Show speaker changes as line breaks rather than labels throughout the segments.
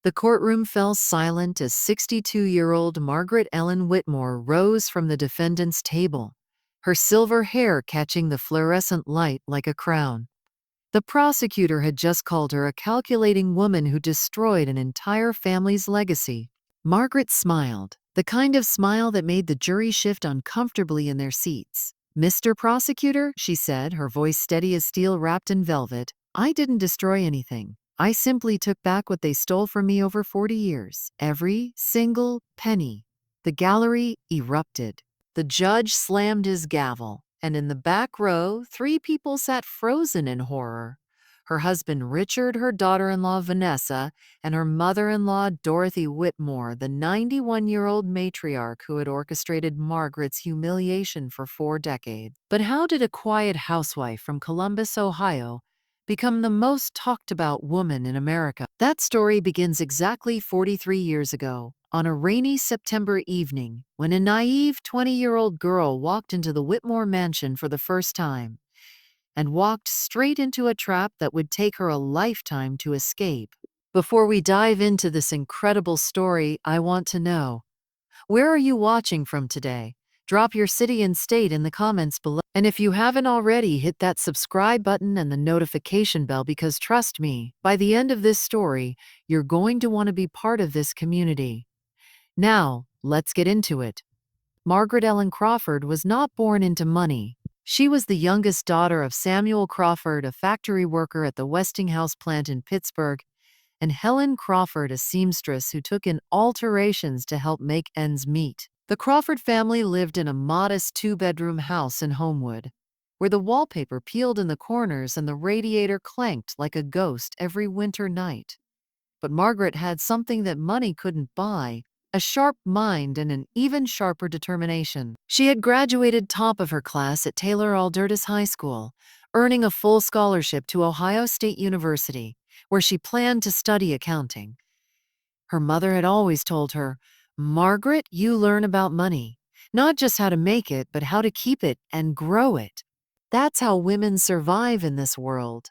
The courtroom fell silent as 62-year-old Margaret Ellen Whitmore rose from the defendant's table, her silver hair catching the fluorescent light like a crown. The prosecutor had just called her a calculating woman who destroyed an entire family's legacy. Margaret smiled, the kind of smile that made the jury shift uncomfortably in their seats. "Mr. Prosecutor," she said, her voice steady as steel wrapped in velvet, "I didn't destroy anything. I simply took back what they stole from me over 40 years. Every single penny." The gallery erupted. The judge slammed his gavel, and in the back row, 3 people sat frozen in horror. Her husband Richard, her daughter-in-law Vanessa, and her mother-in-law Dorothy Whitmore, the 91-year-old matriarch who had orchestrated Margaret's humiliation for 4 decades. But how did a quiet housewife from Columbus, Ohio, become the most talked about woman in America? That story begins exactly 43 years ago, on a rainy September evening, when a naive 20-year-old girl walked into the Whitmore mansion for the first time, and walked straight into a trap that would take her a lifetime to escape. Before we dive into this incredible story, I want to know, where are you watching from today? Drop your city and state in the comments below. And if you haven't already, hit that subscribe button and the notification bell, because trust me, by the end of this story, you're going to want to be part of this community. Now, let's get into it. Margaret Ellen Crawford was not born into money. She was the youngest daughter of Samuel Crawford, a factory worker at the Westinghouse plant in Pittsburgh, and Helen Crawford, a seamstress who took in alterations to help make ends meet. The Crawford family lived in a modest 2-bedroom house in Homewood, where the wallpaper peeled in the corners and the radiator clanked like a ghost every winter night. But Margaret had something that money couldn't buy: a sharp mind and an even sharper determination. She had graduated top of her class at Taylor Alderdice High School, earning a full scholarship to Ohio State University, where she planned to study accounting. Her mother had always told her, "Margaret, you learn about money, not just how to make it, but how to keep it and grow it. That's how women survive in this world."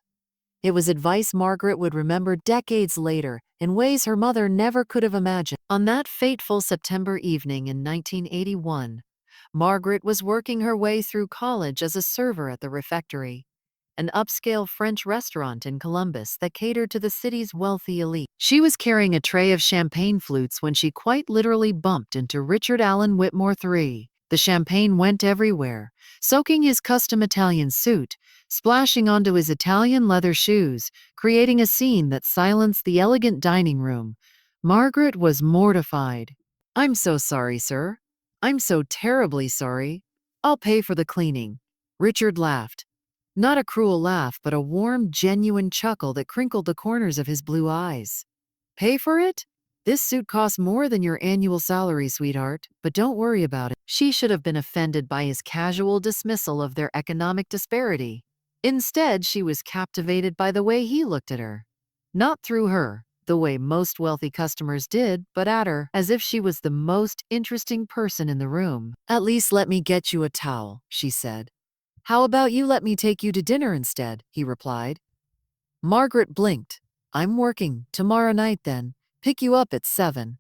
It was advice Margaret would remember decades later in ways her mother never could have imagined. On that fateful September evening in 1981, Margaret was working her way through college as a server at the Refectory, an upscale French restaurant in Columbus that catered to the city's wealthy elite. She was carrying a tray of champagne flutes when she quite literally bumped into Richard Allen Whitmore III. The champagne went everywhere, soaking his custom Italian suit, splashing onto his Italian leather shoes, creating a scene that silenced the elegant dining room. Margaret was mortified. "I'm so sorry, sir. I'm so terribly sorry. I'll pay for the cleaning." Richard laughed. Not a cruel laugh, but a warm, genuine chuckle that crinkled the corners of his blue eyes. "Pay for it? This suit costs more than your annual salary, sweetheart, but don't worry about it." She should have been offended by his casual dismissal of their economic disparity. Instead, she was captivated by the way he looked at her. Not through her, the way most wealthy customers did, but at her, as if she was the most interesting person in the room. "At least let me get you a towel," she said. "How about you let me take you to dinner instead?" he replied. Margaret blinked. "I'm working. Tomorrow night, then. Pick you up at 7.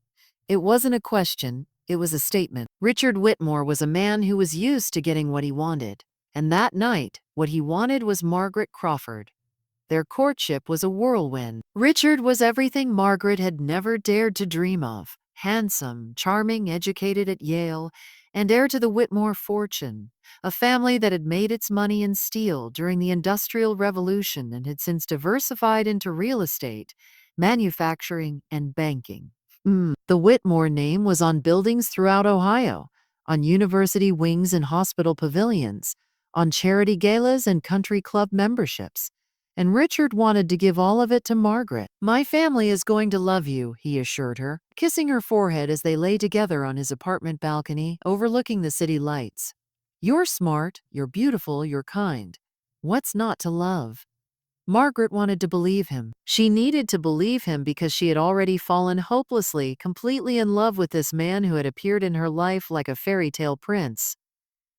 It wasn't a question, it was a statement. Richard Whitmore was a man who was used to getting what he wanted. And that night, what he wanted was Margaret Crawford. Their courtship was a whirlwind. Richard was everything Margaret had never dared to dream of: handsome, charming, educated at Yale, and heir to the Whitmore fortune, a family that had made its money in steel during the Industrial Revolution and had since diversified into real estate, manufacturing, and banking. The Whitmore name was on buildings throughout Ohio, on university wings and hospital pavilions, on charity galas and country club memberships. And Richard wanted to give all of it to Margaret. "My family is going to love you," he assured her, kissing her forehead as they lay together on his apartment balcony overlooking the city lights. "You're smart, you're beautiful, you're kind. What's not to love?" Margaret wanted to believe him. She needed to believe him because she had already fallen hopelessly, completely in love with this man who had appeared in her life like a fairy tale prince.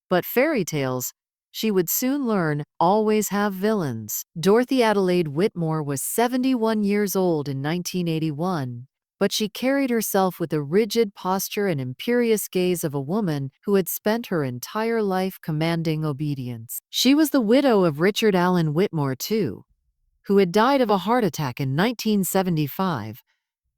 But fairy tales, she would soon learn, always have villains. Dorothy Adelaide Whitmore was 71 years old in 1981. but she carried herself with the rigid posture and imperious gaze of a woman who had spent her entire life commanding obedience. She was the widow of Richard Allen Whitmore, too, who had died of a heart attack in 1975,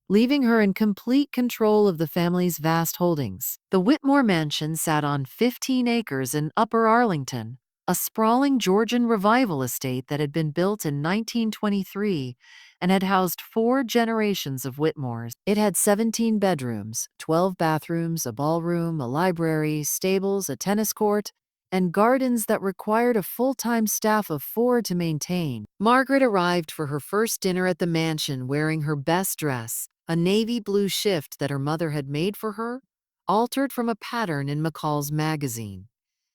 leaving her in complete control of the family's vast holdings. The Whitmore mansion sat on 15 acres in Upper Arlington, a sprawling Georgian revival estate that had been built in 1923 and had housed 4 generations of Whitmores. It had 17 bedrooms, 12 bathrooms, a ballroom, a library, stables, a tennis court, and gardens that required a full-time staff of 4 to maintain. Margaret arrived for her first dinner at the mansion wearing her best dress, a navy blue shift that her mother had made for her, altered from a pattern in McCall's magazine.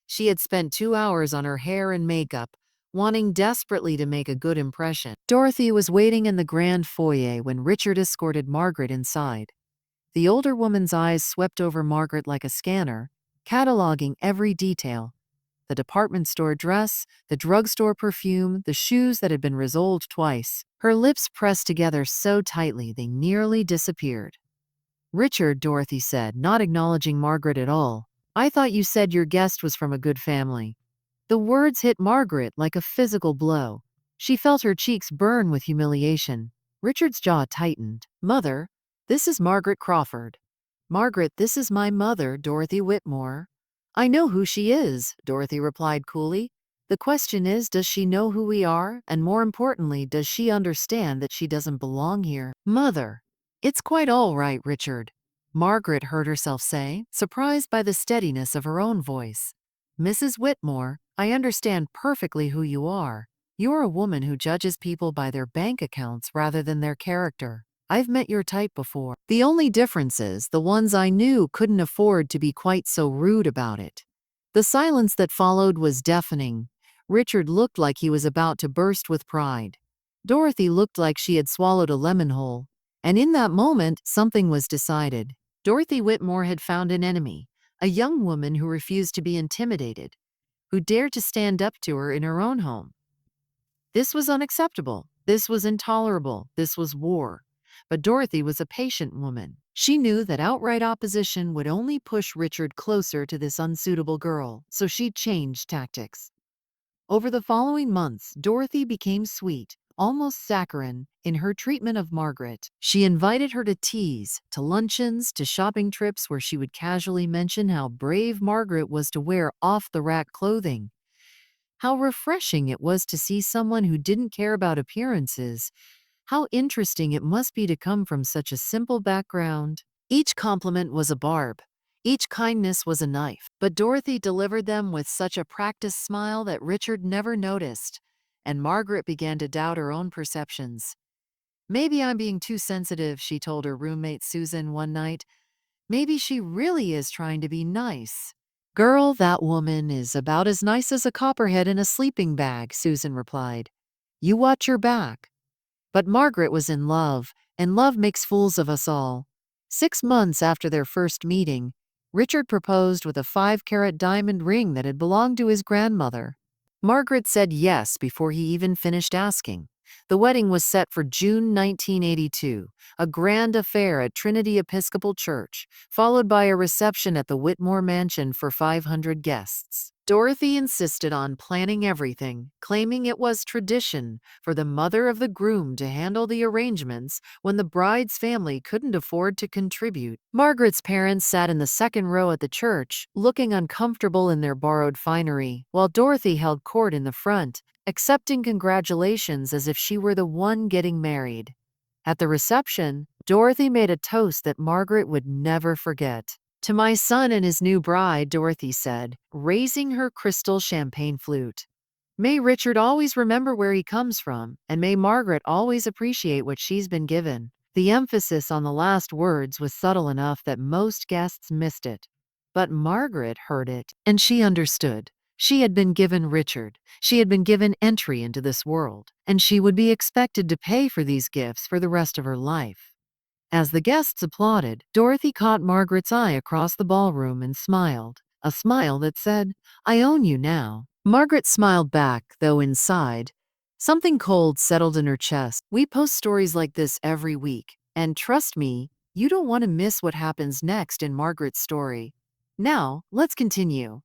She had spent 2 hours on her hair and makeup, wanting desperately to make a good impression. Dorothy was waiting in the grand foyer when Richard escorted Margaret inside. The older woman's eyes swept over Margaret like a scanner, cataloging every detail: the department store dress, the drugstore perfume, the shoes that had been resoled twice. Her lips pressed together so tightly they nearly disappeared. "Richard," Dorothy said, not acknowledging Margaret at all, "I thought you said your guest was from a good family." The words hit Margaret like a physical blow. She felt her cheeks burn with humiliation. Richard's jaw tightened. "Mother, this is Margaret Crawford." "Margaret, this is my mother, Dorothy Whitmore." "I know who she is," Dorothy replied coolly. "The question is, does she know who we are? And more importantly, does she understand that she doesn't belong here?" "Mother." "It's quite all right, Richard," Margaret heard herself say, surprised by the steadiness of her own voice. "Mrs. Whitmore, I understand perfectly who you are. You're a woman who judges people by their bank accounts rather than their character. I've met your type before. The only difference is the ones I knew couldn't afford to be quite so rude about it." The silence that followed was deafening. Richard looked like he was about to burst with pride. Dorothy looked like she had swallowed a lemon whole. And in that moment, something was decided. Dorothy Whitmore had found an enemy, a young woman who refused to be intimidated, who dared to stand up to her in her own home. This was unacceptable. This was intolerable. This was war. But Dorothy was a patient woman. She knew that outright opposition would only push Richard closer to this unsuitable girl, so she changed tactics. Over the following months, Dorothy became sweet, almost saccharine, in her treatment of Margaret. She invited her to teas, to luncheons, to shopping trips where she would casually mention how brave Margaret was to wear off-the-rack clothing, how refreshing it was to see someone who didn't care about appearances, how interesting it must be to come from such a simple background. Each compliment was a barb. Each kindness was a knife. But Dorothy delivered them with such a practiced smile that Richard never noticed, and Margaret began to doubt her own perceptions. "Maybe I'm being too sensitive," she told her roommate Susan one night. "Maybe she really is trying to be nice." "Girl, that woman is about as nice as a copperhead in a sleeping bag," Susan replied. "You watch your back." But Margaret was in love, and love makes fools of us all. 6 months after their first meeting, Richard proposed with a 5-carat diamond ring that had belonged to his grandmother. Margaret said yes before he even finished asking. The wedding was set for June 1982, a grand affair at Trinity Episcopal Church, followed by a reception at the Whitmore Mansion for 500 guests. Dorothy insisted on planning everything, claiming it was tradition for the mother of the groom to handle the arrangements when the bride's family couldn't afford to contribute. Margaret's parents sat in the second row at the church, looking uncomfortable in their borrowed finery, while Dorothy held court in the front, accepting congratulations as if she were the one getting married. At the reception, Dorothy made a toast that Margaret would never forget. "To my son and his new bride," Dorothy said, raising her crystal champagne flute. "May Richard always remember where he comes from, and may Margaret always appreciate what she's been given." The emphasis on the last words was subtle enough that most guests missed it. But Margaret heard it, and she understood. She had been given Richard. She had been given entry into this world, and she would be expected to pay for these gifts for the rest of her life. As the guests applauded, Dorothy caught Margaret's eye across the ballroom and smiled, a smile that said, "I own you now." Margaret smiled back, though inside, something cold settled in her chest. "We post stories like this every week, and trust me, You don't want to miss what happens next in Margaret's story. Now, let's continue.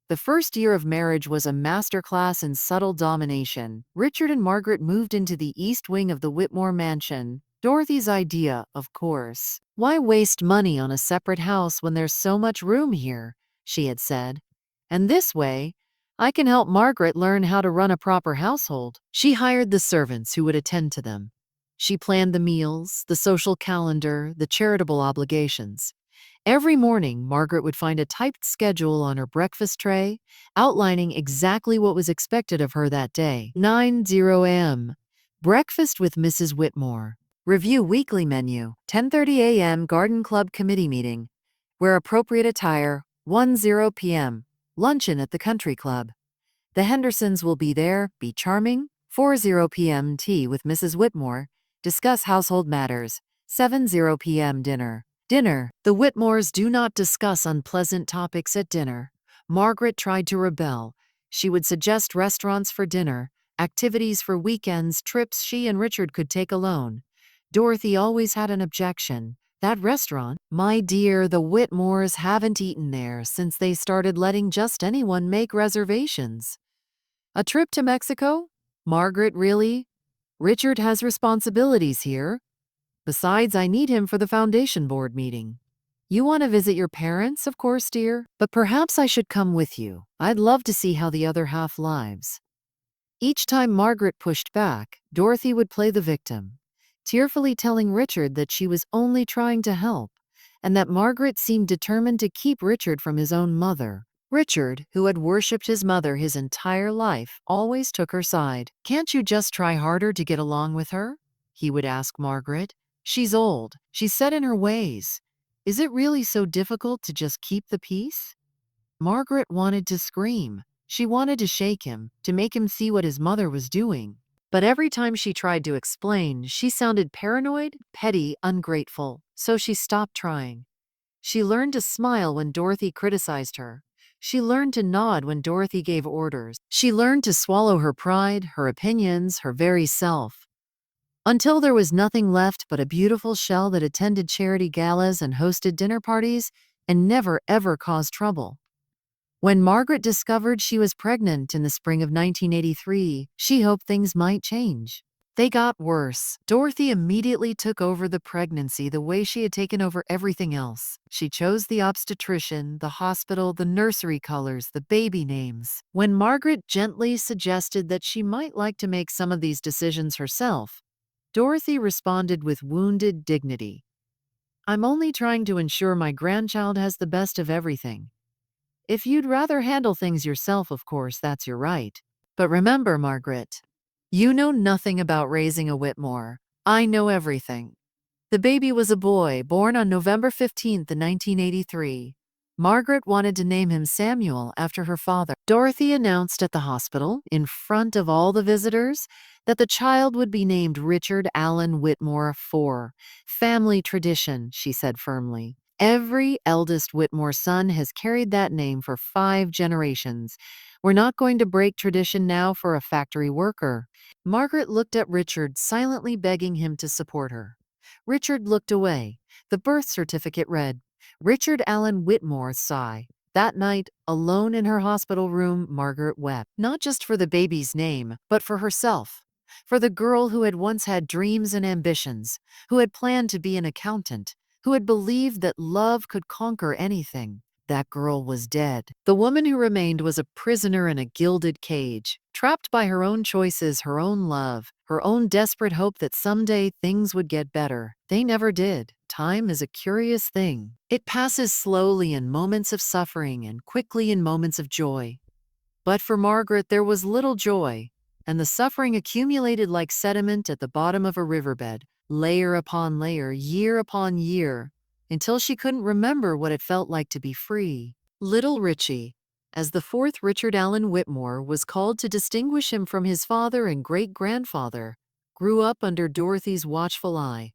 The first year of marriage was a masterclass in subtle domination. Richard and Margaret moved into the east wing of the Whitmore mansion. Dorothy's idea, of course. Why waste money on a separate house when there's so much room here? She had said. And this way, I can help Margaret learn how to run a proper household. She hired the servants who would attend to them. She planned the meals, the social calendar, the charitable obligations. Every morning, Margaret would find a typed schedule on her breakfast tray, outlining exactly what was expected of her that day. 9:00 a.m. Breakfast with Mrs. Whitmore. Review weekly menu. 10:30 a.m. Garden Club committee meeting. Wear appropriate attire. 1:00 p.m. Luncheon at the country club. The Hendersons will be there. Be charming. 4:00 p.m. Tea with Mrs. Whitmore. Discuss household matters. 7:00 p.m. Dinner. Dinner. The Whitmores do not discuss unpleasant topics at dinner. Margaret tried to rebel. She would suggest restaurants for dinner, activities for weekends, trips she and Richard could take alone. Dorothy always had an objection. That restaurant? My dear, the Whitmores haven't eaten there since they started letting just anyone make reservations. A trip to Mexico? Margaret, really? Richard has responsibilities here. Besides, I need him for the foundation board meeting. You want to visit your parents, of course, dear, but perhaps I should come with you. I'd love to see how the other half lives. Each time Margaret pushed back, Dorothy would play the victim, tearfully telling Richard that she was only trying to help, and that Margaret seemed determined to keep Richard from his own mother. Richard, who had worshipped his mother his entire life, always took her side. Can't you just try harder to get along with her? He would ask Margaret. She's old. She's set in her ways. Is it really so difficult to just keep the peace? Margaret wanted to scream. She wanted to shake him, to make him see what his mother was doing. But every time she tried to explain, she sounded paranoid, petty, ungrateful, so she stopped trying. She learned to smile when Dorothy criticized her. She learned to nod when Dorothy gave orders. She learned to swallow her pride, her opinions, her very self. Until there was nothing left but a beautiful shell that attended charity galas and hosted dinner parties and never ever caused trouble. When Margaret discovered she was pregnant in the spring of 1983, she hoped things might change. They got worse. Dorothy immediately took over the pregnancy the way she had taken over everything else. She chose the obstetrician, the hospital, the nursery colors, the baby names. When Margaret gently suggested that she might like to make some of these decisions herself, Dorothy responded with wounded dignity. I'm only trying to ensure my grandchild has the best of everything. If you'd rather handle things yourself, of course, that's your right. But remember, Margaret, you know nothing about raising a Whitmore. I know everything. The baby was a boy, born on November 15th, 1983. Margaret wanted to name him Samuel after her father. Dorothy announced at the hospital, in front of all the visitors, that the child would be named Richard Allen Whitmore IV. Family tradition, she said firmly. Every eldest Whitmore son has carried that name for 5 generations. We're not going to break tradition now for a factory worker. Margaret looked at Richard, silently begging him to support her. Richard looked away. The birth certificate read, Richard Allen Whitmore, sigh. That night, alone in her hospital room, Margaret wept, not just for the baby's name, but for herself, for the girl who had once had dreams and ambitions, who had planned to be an accountant, who had believed that love could conquer anything. That girl was dead. The woman who remained was a prisoner in a gilded cage, trapped by her own choices, her own love, her own desperate hope that someday things would get better. They never did. Time is a curious thing. It passes slowly in moments of suffering and quickly in moments of joy. But for Margaret, there was little joy, and the suffering accumulated like sediment at the bottom of a riverbed, layer upon layer, year upon year, until she couldn't remember what it felt like to be free. Little Richie, as the 4th Richard Allen Whitmore was called to distinguish him from his father and great-grandfather, grew up under Dorothy's watchful eye.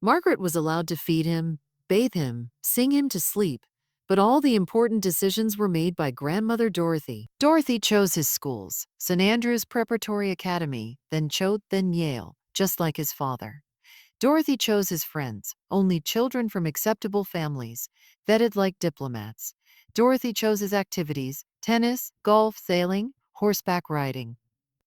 Margaret was allowed to feed him, bathe him, sing him to sleep, but all the important decisions were made by grandmother Dorothy. Dorothy chose his schools, St. Andrew's Preparatory Academy, then Choate, then Yale, just like his father. Dorothy chose his friends, only children from acceptable families, vetted like diplomats. Dorothy chose his activities: tennis, golf, sailing, horseback riding.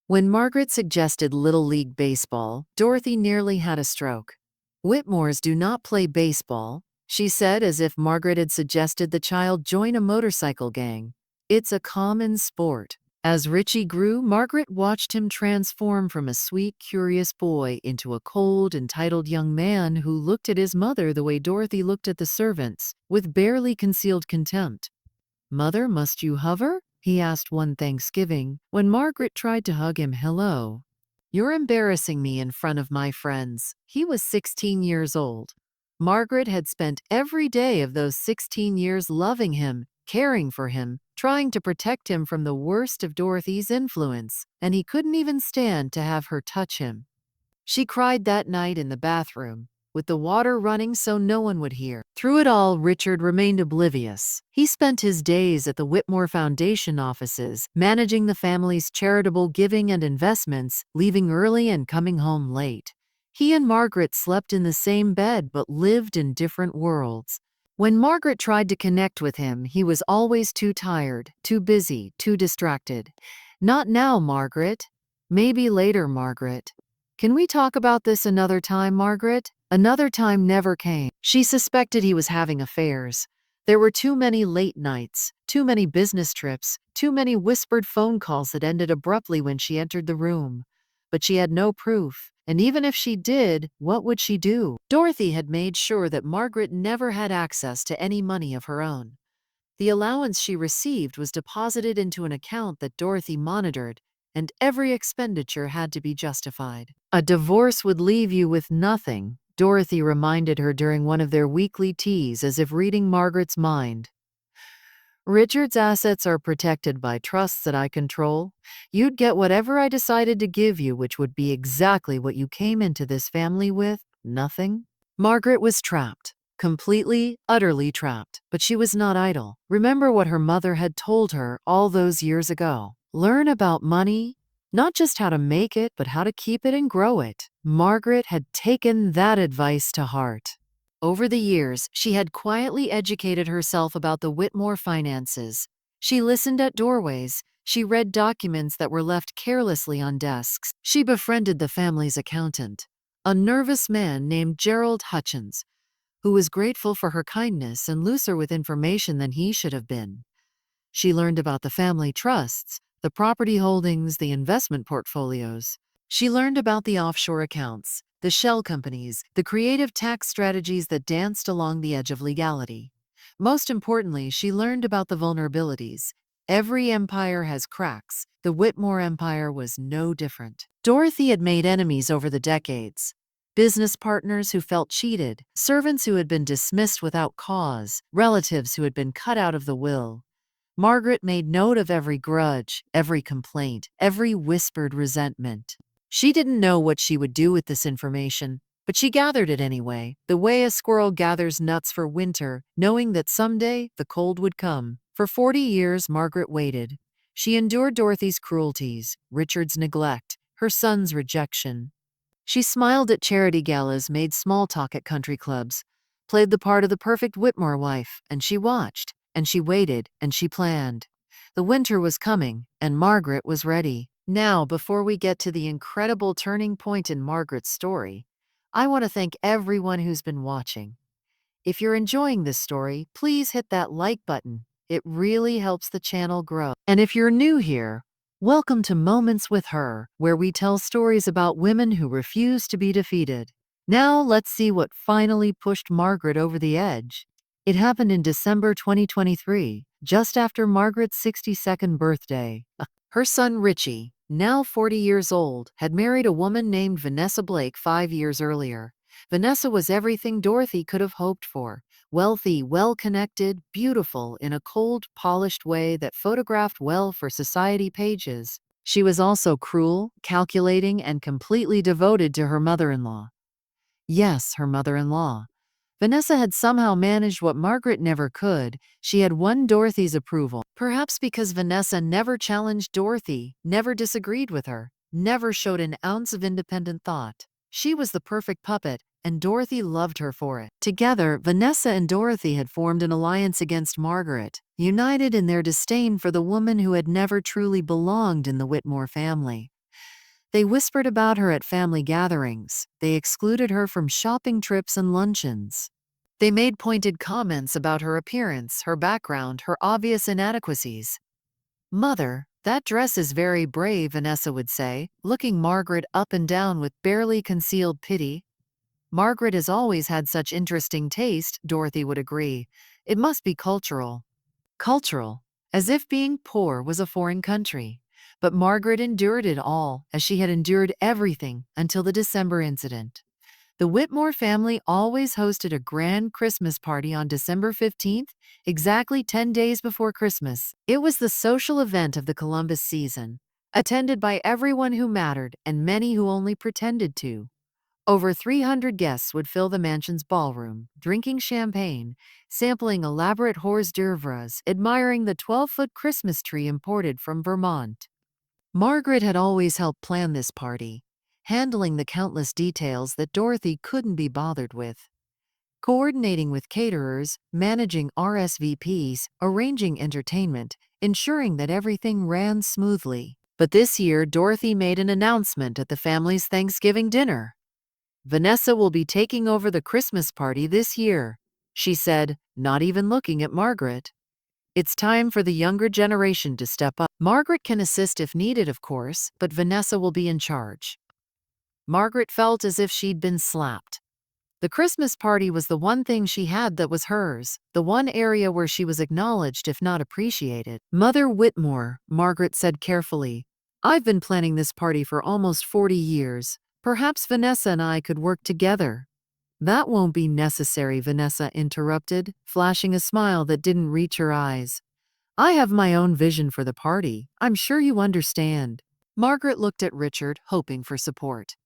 When Margaret suggested Little League Baseball, Dorothy nearly had a stroke. Whitmores do not play baseball, she said, as if Margaret had suggested the child join a motorcycle gang. It's a common sport. As Richie grew, Margaret watched him transform from a sweet, curious boy into a cold, entitled young man who looked at his mother the way Dorothy looked at the servants, with barely concealed contempt. "Mother, must you hover?" he asked one Thanksgiving, when Margaret tried to hug him. "Hello. You're embarrassing me in front of my friends." He was 16 years old. Margaret had spent every day of those 16 years loving him, caring for him, trying to protect him from the worst of Dorothy's influence, and he couldn't even stand to have her touch him. She cried that night in the bathroom, with the water running so no one would hear. Through it all, Richard remained oblivious. He spent his days at the Whitmore Foundation offices, managing the family's charitable giving and investments, leaving early and coming home late. He and Margaret slept in the same bed but lived in different worlds. When Margaret tried to connect with him, he was always too tired, too busy, too distracted. "Not now, Margaret. Maybe later, Margaret. Can we talk about this another time, Margaret?" Another time never came. She suspected he was having affairs. There were too many late nights, too many business trips, too many whispered phone calls that ended abruptly when she entered the room. But she had no proof, and even if she did, what would she do? Dorothy had made sure that Margaret never had access to any money of her own. The allowance she received was deposited into an account that Dorothy monitored, and every expenditure had to be justified. "A divorce would leave you with nothing," Dorothy reminded her during one of their weekly teas, as if reading Margaret's mind. "Richard's assets are protected by trusts that I control. You'd get whatever I decided to give you, which would be exactly what you came into this family with: nothing." Margaret was trapped. Completely, utterly trapped. But she was not idle. Remember what her mother had told her all those years ago. Learn about money, not just how to make it, but how to keep it and grow it. Margaret had taken that advice to heart. Over the years, she had quietly educated herself about the Whitmore finances. She listened at doorways. She read documents that were left carelessly on desks. She befriended the family's accountant, a nervous man named Gerald Hutchins, who was grateful for her kindness and looser with information than he should have been. She learned about the family trusts, the property holdings, the investment portfolios. She learned about the offshore accounts, the shell companies, the creative tax strategies that danced along the edge of legality. Most importantly, she learned about the vulnerabilities. Every empire has cracks. The Whitmore empire was no different. Dorothy had made enemies over the decades. Business partners who felt cheated, servants who had been dismissed without cause, relatives who had been cut out of the will. Margaret made note of every grudge, every complaint, every whispered resentment. She didn't know what she would do with this information, but she gathered it anyway, the way a squirrel gathers nuts for winter, knowing that someday the cold would come. For 40 years, Margaret waited. She endured Dorothy's cruelties, Richard's neglect, her son's rejection. She smiled at charity galas, made small talk at country clubs, played the part of the perfect Whitmore wife, and she watched, and she waited, and she planned. The winter was coming, and Margaret was ready. Now, before we get to the incredible turning point in Margaret's story, I want to thank everyone who's been watching. If you're enjoying this story, please hit that like button. It really helps the channel grow. And if you're new here, welcome to Moments with Her, where we tell stories about women who refuse to be defeated. Now let's see what finally pushed Margaret over the edge. It happened in December 2023, just after Margaret's 62nd birthday. Her son Richie, now 40 years old, had married a woman named Vanessa Blake 5 years earlier. Vanessa was everything Dorothy could have hoped for: wealthy, well-connected, beautiful in a cold, polished way that photographed well for society pages. She was also cruel, calculating, and completely devoted to her mother-in-law. Yes, her mother-in-law. Vanessa had somehow managed what Margaret never could. She had won Dorothy's approval. Perhaps because Vanessa never challenged Dorothy, never disagreed with her, never showed an ounce of independent thought. She was the perfect puppet, and Dorothy loved her for it. Together, Vanessa and Dorothy had formed an alliance against Margaret, united in their disdain for the woman who had never truly belonged in the Whitmore family. They whispered about her at family gatherings. They excluded her from shopping trips and luncheons. They made pointed comments about her appearance, her background, her obvious inadequacies. "Mother, that dress is very brave," Vanessa would say, looking Margaret up and down with barely concealed pity. "Margaret has always had such interesting taste," Dorothy would agree. "It must be cultural." Cultural, as if being poor was a foreign country. But Margaret endured it all, as she had endured everything until the December incident. The Whitmore family always hosted a grand Christmas party on December 15th, exactly 10 days before Christmas. It was the social event of the Columbus season, attended by everyone who mattered and many who only pretended to. Over 300 guests would fill the mansion's ballroom, drinking champagne, sampling elaborate hors d'oeuvres, admiring the 12-foot Christmas tree imported from Vermont. Margaret had always helped plan this party, handling the countless details that Dorothy couldn't be bothered with. Coordinating with caterers, managing RSVPs, arranging entertainment, ensuring that everything ran smoothly. But this year, Dorothy made an announcement at the family's Thanksgiving dinner. "Vanessa will be taking over the Christmas party this year," she said, not even looking at Margaret. "It's time for the younger generation to step up. Margaret can assist if needed, of course, but Vanessa will be in charge." Margaret felt as if she'd been slapped. The Christmas party was the one thing she had that was hers, the one area where she was acknowledged if not appreciated. "Mother Whitmore," Margaret said carefully, "I've been planning this party for almost 40 years. Perhaps Vanessa and I could work together." "That won't be necessary," Vanessa interrupted, flashing a smile that didn't reach her eyes. "I have my own vision for the party. I'm sure you understand." Margaret looked at Richard, hoping for support.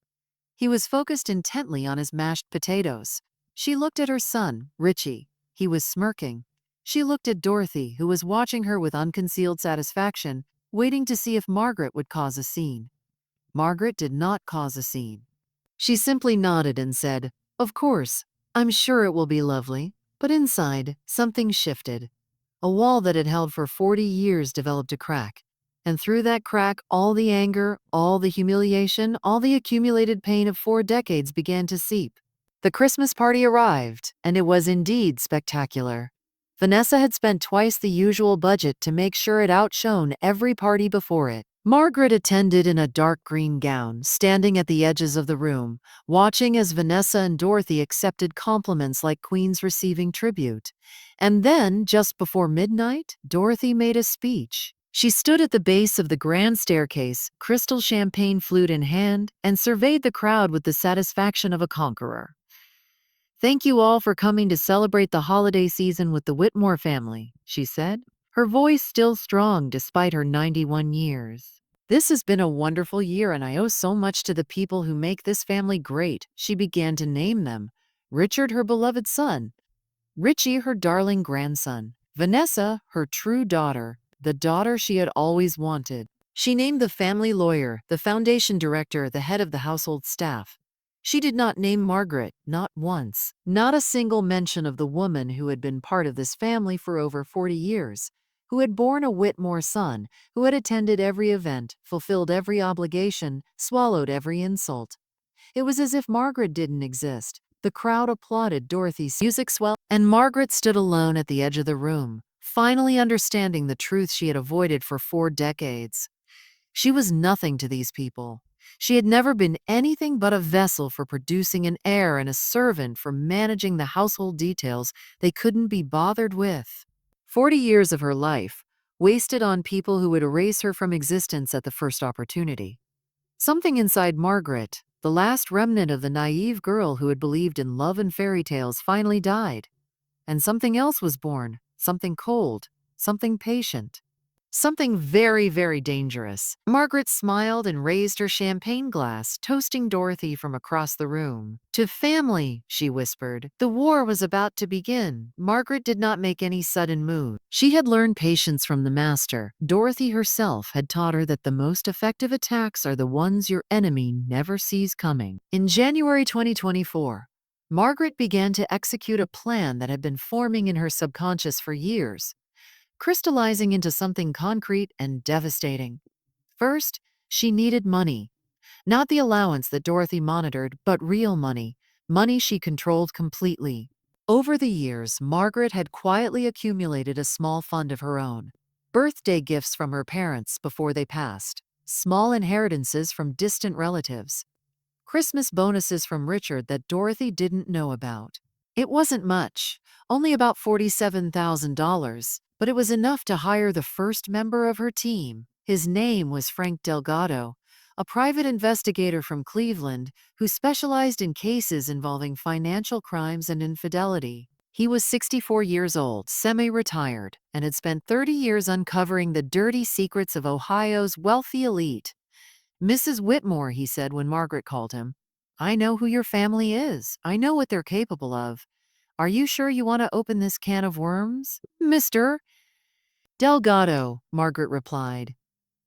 He was focused intently on his mashed potatoes. She looked at her son, Richie. He was smirking. She looked at Dorothy, who was watching her with unconcealed satisfaction, waiting to see if Margaret would cause a scene. Margaret did not cause a scene. She simply nodded and said, "Of course, I'm sure it will be lovely." But inside, something shifted. A wall that had held for 40 years developed a crack. And through that crack, all the anger, all the humiliation, all the accumulated pain of 4 decades began to seep. The Christmas party arrived, and it was indeed spectacular. Vanessa had spent twice the usual budget to make sure it outshone every party before it. Margaret attended in a dark green gown, standing at the edges of the room, watching as Vanessa and Dorothy accepted compliments like queens receiving tribute. And then, just before midnight, Dorothy made a speech. She stood at the base of the grand staircase, crystal champagne flute in hand, and surveyed the crowd with the satisfaction of a conqueror. "Thank you all for coming to celebrate the holiday season with the Whitmore family," she said, her voice still strong despite her 91 years. "This has been a wonderful year, and I owe so much to the people who make this family great." She began to name them. Richard, her beloved son. Richie, her darling grandson. Vanessa, her true daughter, the daughter she had always wanted. She named the family lawyer, the foundation director, the head of the household staff. She did not name Margaret, not once. Not a single mention of the woman who had been part of this family for over 40 years, who had borne a Whitmore son, who had attended every event, fulfilled every obligation, swallowed every insult. It was as if Margaret didn't exist. The crowd applauded Dorothy's music swell, and Margaret stood alone at the edge of the room, finally understanding the truth she had avoided for 4 decades. She was nothing to these people. She had never been anything but a vessel for producing an heir and a servant for managing the household details they couldn't be bothered with. 40 years of her life, wasted on people who would erase her from existence at the first opportunity. Something inside Margaret, the last remnant of the naive girl who had believed in love and fairy tales, finally died. And something else was born, something cold, something patient. Something very, very dangerous. Margaret smiled and raised her champagne glass, toasting Dorothy from across the room. "To family," she whispered. The war was about to begin. Margaret did not make any sudden move. She had learned patience from the master. Dorothy herself had taught her that the most effective attacks are the ones your enemy never sees coming. In January 2024, Margaret began to execute a plan that had been forming in her subconscious for years, crystallizing into something concrete and devastating. First, she needed money. Not the allowance that Dorothy monitored, but real money, money she controlled completely. Over the years, Margaret had quietly accumulated a small fund of her own. Birthday gifts from her parents before they passed, small inheritances from distant relatives, Christmas bonuses from Richard that Dorothy didn't know about. It wasn't much, only about $47,000, but it was enough to hire the first member of her team. His name was Frank Delgado, a private investigator from Cleveland who specialized in cases involving financial crimes and infidelity. He was 64 years old, semi-retired, and had spent 30 years uncovering the dirty secrets of Ohio's wealthy elite. Mrs. Whitmore, he said when Margaret called him, I know who your family is. I know what they're capable of. Are you sure you want to open this can of worms? Mr. Delgado, Margaret replied.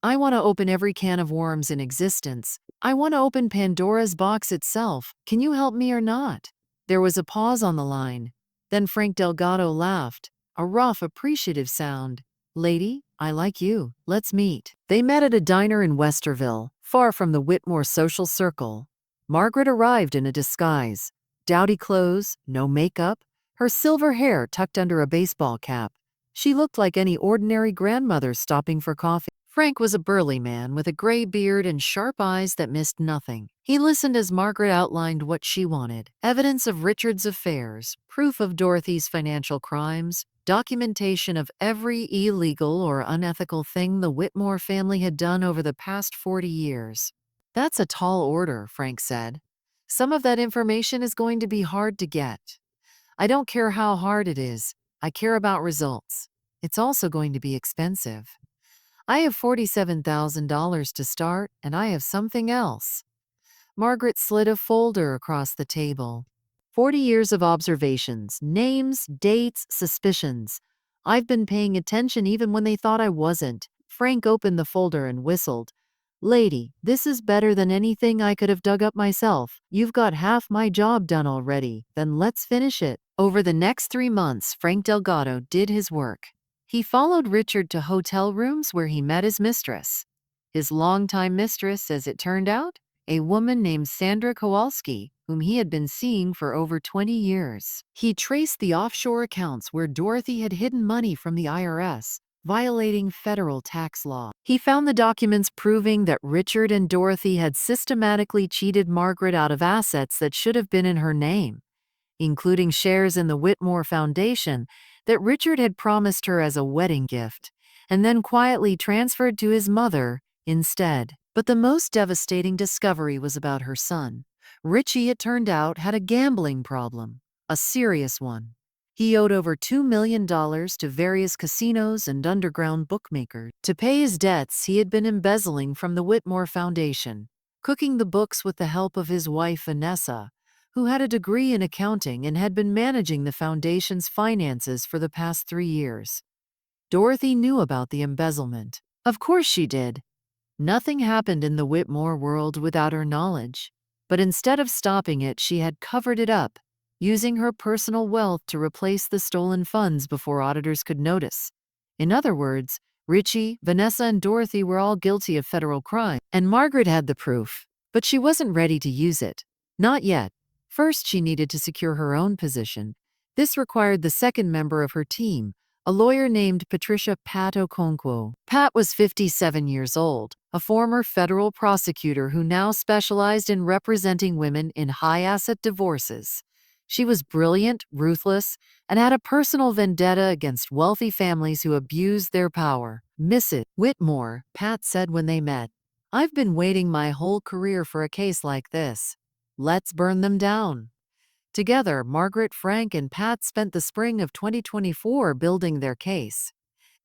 I want to open every can of worms in existence. I want to open Pandora's box itself. Can you help me or not? There was a pause on the line. Then Frank Delgado laughed, a rough, appreciative sound. Lady, I like you. Let's meet. They met at a diner in Westerville, far from the Whitmore social circle. Margaret arrived in a disguise. Dowdy clothes, no makeup, her silver hair tucked under a baseball cap. She looked like any ordinary grandmother stopping for coffee. Frank was a burly man with a gray beard and sharp eyes that missed nothing. He listened as Margaret outlined what she wanted: evidence of Richard's affairs, proof of Dorothy's financial crimes, documentation of every illegal or unethical thing the Whitmore family had done over the past 40 years. That's a tall order, Frank said. Some of that information is going to be hard to get. I don't care how hard it is. I care about results. It's also going to be expensive. I have $47,000 to start, and I have something else. Margaret slid a folder across the table. 40 years of observations, names, dates, suspicions. I've been paying attention even when they thought I wasn't. Frank opened the folder and whistled. Lady, this is better than anything I could have dug up myself. You've got half my job done already. Then let's finish it. Over the next 3 months, Frank Delgado did his work. He followed Richard to hotel rooms where he met his mistress. His longtime mistress, as it turned out, a woman named Sandra Kowalski, whom he had been seeing for over 20 years. He traced the offshore accounts where Dorothy had hidden money from the IRS, violating federal tax law. He found the documents proving that Richard and Dorothy had systematically cheated Margaret out of assets that should have been in her name, including shares in the Whitmore Foundation that Richard had promised her as a wedding gift, and then quietly transferred to his mother instead. But the most devastating discovery was about her son. Richie, it turned out, had a gambling problem, a serious one. He owed over $2 million to various casinos and underground bookmakers. To pay his debts, he had been embezzling from the Whitmore Foundation, cooking the books with the help of his wife Vanessa, who had a degree in accounting and had been managing the foundation's finances for the past 3 years. Dorothy knew about the embezzlement. Of course she did. Nothing happened in the Whitmore world without her knowledge. But instead of stopping it, she had covered it up, using her personal wealth to replace the stolen funds before auditors could notice. In other words, Richie, Vanessa, and Dorothy were all guilty of federal crime, and Margaret had the proof. But she wasn't ready to use it. Not yet. First, she needed to secure her own position. This required the second member of her team, a lawyer named Patricia Pat Okonkwo. Pat was 57 years old, a former federal prosecutor who now specialized in representing women in high-asset divorces. She was brilliant, ruthless, and had a personal vendetta against wealthy families who abused their power. Mrs. Whitmore, Pat said when they met, I've been waiting my whole career for a case like this. Let's burn them down. Together, Margaret, Frank, and Pat spent the spring of 2024 building their case.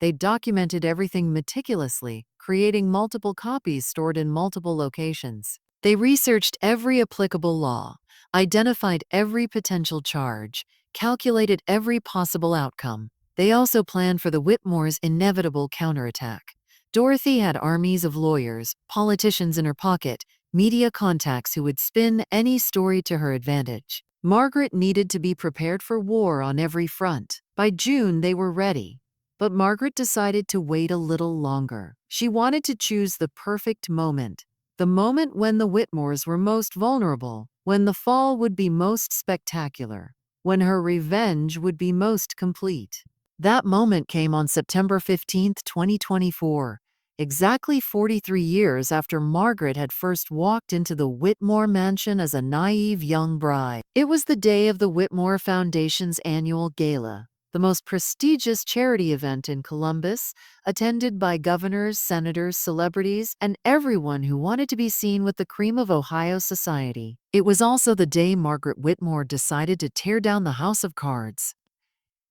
They documented everything meticulously, creating multiple copies stored in multiple locations. They researched every applicable law, identified every potential charge, calculated every possible outcome. They also planned for the Whitmores' inevitable counterattack. Dorothy had armies of lawyers, politicians in her pocket, media contacts who would spin any story to her advantage. Margaret needed to be prepared for war on every front. By June, they were ready. But Margaret decided to wait a little longer. She wanted to choose the perfect moment, the moment when the Whitmores were most vulnerable, when the fall would be most spectacular, when her revenge would be most complete. That moment came on September 15, 2024, exactly 43 years after Margaret had first walked into the Whitmore mansion as a naive young bride. It was the day of the Whitmore Foundation's annual gala, the most prestigious charity event in Columbus, attended by governors, senators, celebrities, and everyone who wanted to be seen with the cream of Ohio society. It was also the day Margaret Whitmore decided to tear down the house of cards.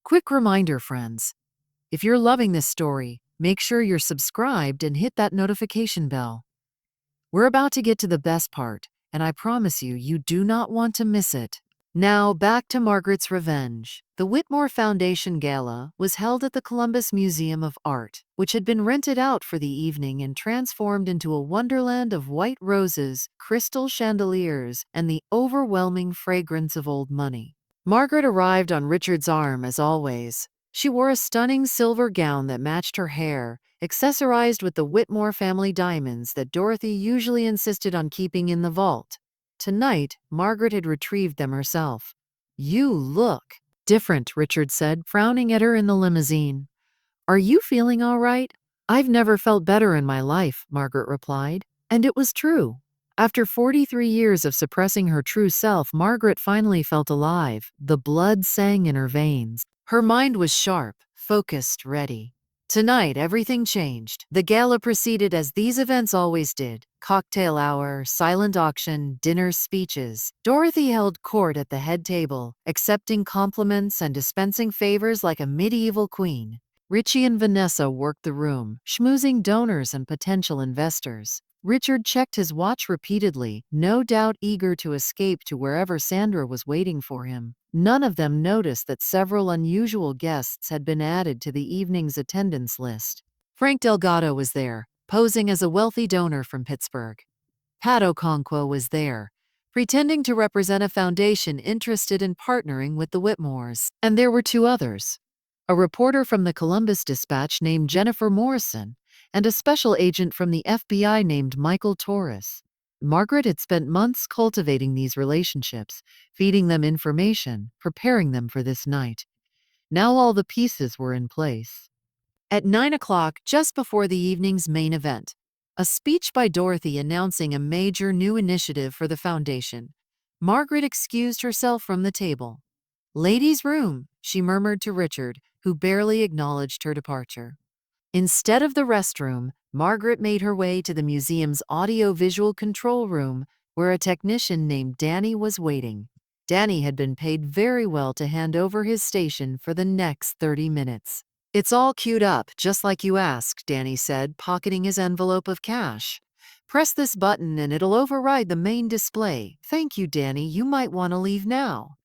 Quick reminder, friends. If you're loving this story, make sure you're subscribed and hit that notification bell. We're about to get to the best part, and I promise you, you do not want to miss it. Now, back to Margaret's revenge. The Whitmore Foundation Gala was held at the Columbus Museum of Art, which had been rented out for the evening and transformed into a wonderland of white roses, crystal chandeliers, and the overwhelming fragrance of old money. Margaret arrived on Richard's arm as always. She wore a stunning silver gown that matched her hair, accessorized with the Whitmore family diamonds that Dorothy usually insisted on keeping in the vault. Tonight, Margaret had retrieved them herself. "You look different," Richard said, frowning at her in the limousine. "Are you feeling all right?" "I've never felt better in my life," Margaret replied. And it was true. After 43 years of suppressing her true self, Margaret finally felt alive. The blood sang in her veins. Her mind was sharp, focused, ready. Tonight, everything changed. The gala proceeded as these events always did. Cocktail hour, silent auction, dinner, speeches. Dorothy held court at the head table, accepting compliments and dispensing favors like a medieval queen. Richie and Vanessa worked the room, schmoozing donors and potential investors. Richard checked his watch repeatedly, no doubt eager to escape to wherever Sandra was waiting for him. None of them noticed that several unusual guests had been added to the evening's attendance list. Frank Delgado was there, posing as a wealthy donor from Pittsburgh. Pat Okonkwo was there, pretending to represent a foundation interested in partnering with the Whitmores. And there were two others. A reporter from the Columbus Dispatch named Jennifer Morrison, and a special agent from the FBI named Michael Torres. Margaret had spent months cultivating these relationships, feeding them information, preparing them for this night. Now all the pieces were in place. At 9 o'clock, just before the evening's main event, a speech by Dorothy announcing a major new initiative for the foundation. Margaret excused herself from the table. "Ladies' room," she murmured to Richard, who barely acknowledged her departure. Instead of the restroom, Margaret made her way to the museum's audio-visual control room, where a technician named Danny was waiting. Danny had been paid very well to hand over his station for the next 30 minutes. "It's all queued up, just like you asked," Danny said, pocketing his envelope of cash. "Press this button and it'll override the main display. Thank you, Danny. You might want to leave now."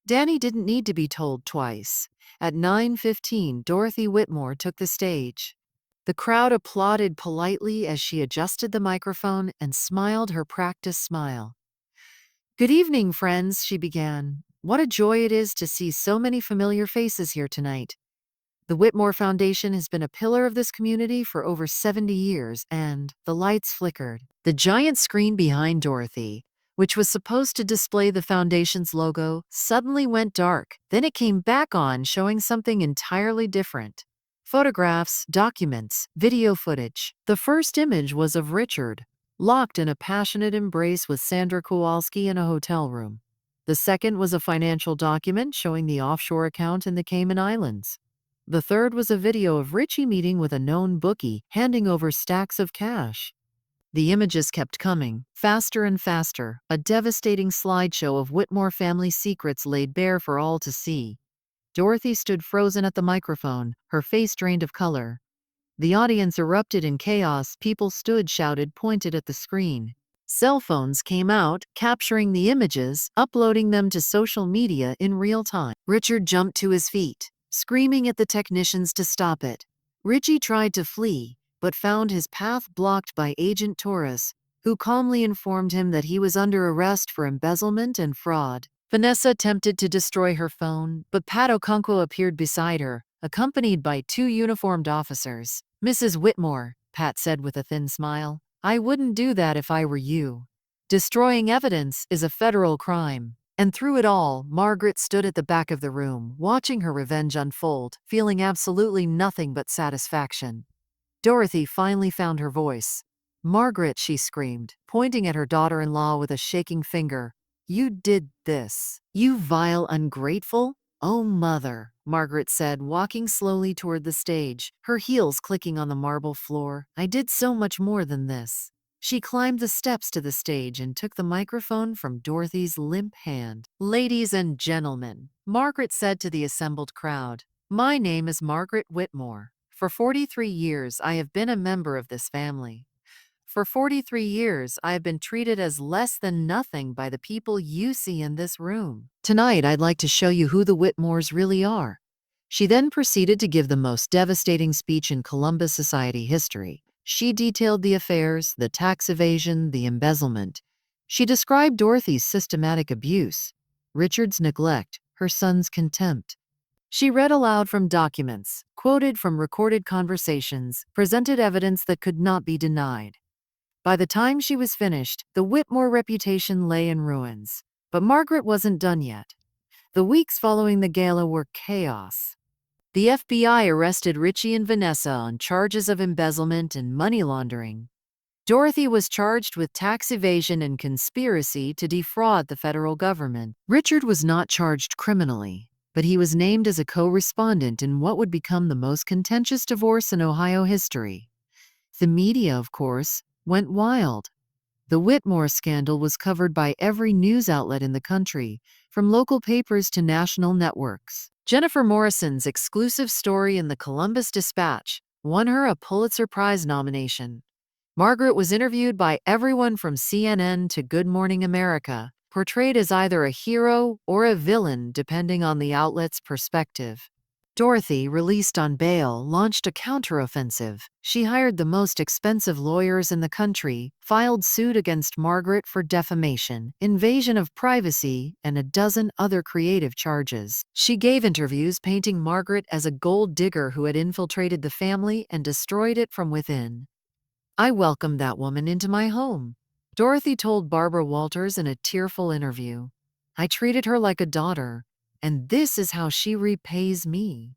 Danny didn't need to be told twice. At 9:15, Dorothy Whitmore took the stage. The crowd applauded politely as she adjusted the microphone and smiled her practiced smile. "Good evening, friends," she began. "What a joy it is to see so many familiar faces here tonight. The Whitmore Foundation has been a pillar of this community for over 70 years, and the lights flickered. The giant screen behind Dorothy, which was supposed to display the foundation's logo, suddenly went dark. Then it came back on, showing something entirely different. Photographs, documents, video footage. The first image was of Richard, locked in a passionate embrace with Sandra Kowalski in a hotel room. The second was a financial document showing the offshore account in the Cayman Islands. The third was a video of Richie meeting with a known bookie, handing over stacks of cash. The images kept coming, faster and faster, a devastating slideshow of Whitmore family secrets laid bare for all to see. Dorothy stood frozen at the microphone, her face drained of color. The audience erupted in chaos. People stood, shouted, pointed at the screen. Cell phones came out, capturing the images, uploading them to social media in real time. Richard jumped to his feet, screaming at the technicians to stop it. Richie tried to flee, but found his path blocked by Agent Torres, who calmly informed him that he was under arrest for embezzlement and fraud. Vanessa attempted to destroy her phone, but Pat Okonkwo appeared beside her, accompanied by two uniformed officers. "Mrs. Whitmore," Pat said with a thin smile, "I wouldn't do that if I were you. Destroying evidence is a federal crime." And through it all, Margaret stood at the back of the room, watching her revenge unfold, feeling absolutely nothing but satisfaction. Dorothy finally found her voice. "Margaret," she screamed, pointing at her daughter-in-law with a shaking finger. "You did this. You vile ungrateful." "Oh, Mother," Margaret said, walking slowly toward the stage, her heels clicking on the marble floor. "I did so much more than this." She climbed the steps to the stage and took the microphone from Dorothy's limp hand. "Ladies and gentlemen," Margaret said to the assembled crowd, "my name is Margaret Whitmore. For 43 years, I have been a member of this family. For 43 years, I have been treated as less than nothing by the people you see in this room. Tonight, I'd like to show you who the Whitmores really are." She then proceeded to give the most devastating speech in Columbus society history. She detailed the affairs, the tax evasion, the embezzlement. She described Dorothy's systematic abuse, Richard's neglect, her son's contempt. She read aloud from documents, quoted from recorded conversations, presented evidence that could not be denied. By the time she was finished, the Whitmore reputation lay in ruins. But Margaret wasn't done yet. The weeks following the gala were chaos. The FBI arrested Richie and Vanessa on charges of embezzlement and money laundering. Dorothy was charged with tax evasion and conspiracy to defraud the federal government. Richard was not charged criminally, but he was named as a co-respondent in what would become the most contentious divorce in Ohio history. The media, of course, went wild. The Whitmore scandal was covered by every news outlet in the country, from local papers to national networks. Jennifer Morrison's exclusive story in the Columbus Dispatch won her a Pulitzer Prize nomination. Margaret was interviewed by everyone from CNN to Good Morning America, portrayed as either a hero or a villain depending on the outlet's perspective. Dorothy, released on bail, launched a counteroffensive. She hired the most expensive lawyers in the country, filed suit against Margaret for defamation, invasion of privacy, and a dozen other creative charges. She gave interviews painting Margaret as a gold digger who had infiltrated the family and destroyed it from within. "I welcomed that woman into my home," Dorothy told Barbara Walters in a tearful interview. "I treated her like a daughter, and this is how she repays me."